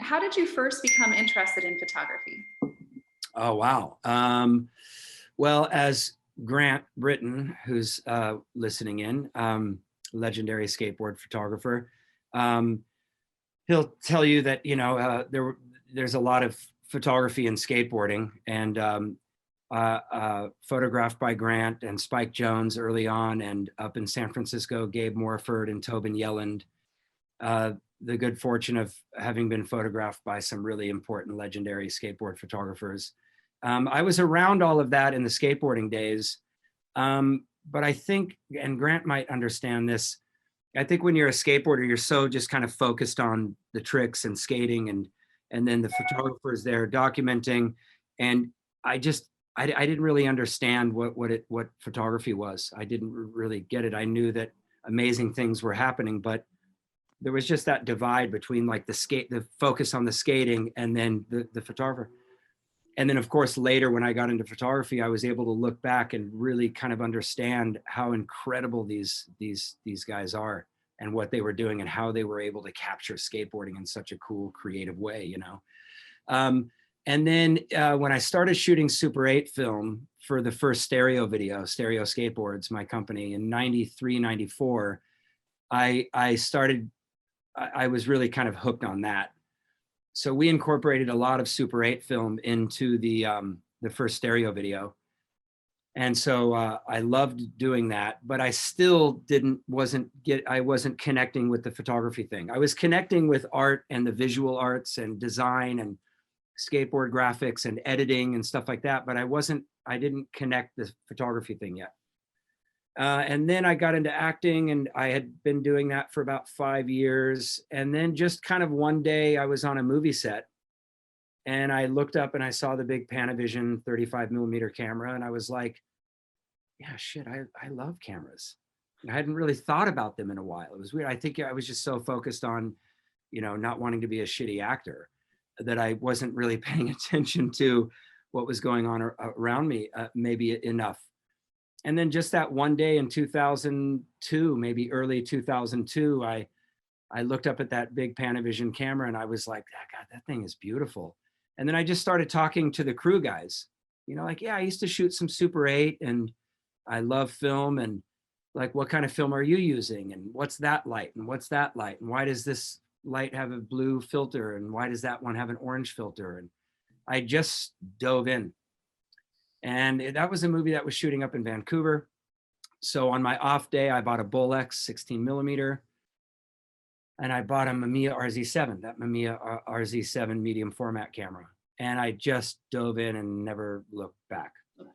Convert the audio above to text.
how did you first become interested in photography? Oh, wow. Well, as Grant Britton, who's listening in, legendary skateboard photographer, he'll tell you that, there's a lot of photography in skateboarding, and photographed by Grant and Spike Jones early on, and up in San Francisco, Gabe Morford and Tobin Yelland. The good fortune of having been photographed by some really important legendary skateboard photographers. I was around all of that in the skateboarding days, but I think, and Grant might understand this, I think when you're a skateboarder, you're so just kind of focused on the tricks and skating, and then the photographer's there documenting, and I didn't really understand what photography was. I didn't really get it. I knew that amazing things were happening, but there was just that divide between like the focus on the skating and then the photographer. And then of course, later when I got into photography, I was able to look back and really kind of understand how incredible these guys are and what they were doing and how they were able to capture skateboarding in such a cool, creative way, And then when I started shooting Super 8 film for the first stereo video, Stereo Skateboards, my company, in 93, 94, I was really kind of hooked on that. So we incorporated a lot of Super 8 film into the first stereo video. And so I loved doing that, but I still I wasn't connecting with the photography thing. I was connecting with art and the visual arts and design and skateboard graphics and editing and stuff like that, but I didn't connect the photography thing yet. And then I got into acting, and I had been doing that for about 5 years. And then just kind of one day I was on a movie set, and I looked up and I saw the big Panavision 35mm camera, and I was like, yeah, shit, I love cameras. I hadn't really thought about them in a while. It was weird. I think I was just so focused on, not wanting to be a shitty actor that I wasn't really paying attention to what was going on around me, maybe enough. And then just that one day in 2002, maybe early 2002, I looked up at that big Panavision camera and I was like, God, that thing is beautiful. And then I just started talking to the crew guys, like, yeah, I used to shoot some Super 8 and I love film, and like, what kind of film are you using? And what's that light? And what's that light? And why does this light have a blue filter? And why does that one have an orange filter? And I just dove in. And that was a movie that was shooting up in Vancouver. So on my off day, I bought a Bolex 16mm, and I bought a Mamiya RZ7, that Mamiya RZ7 medium format camera. And I just dove in and never looked back.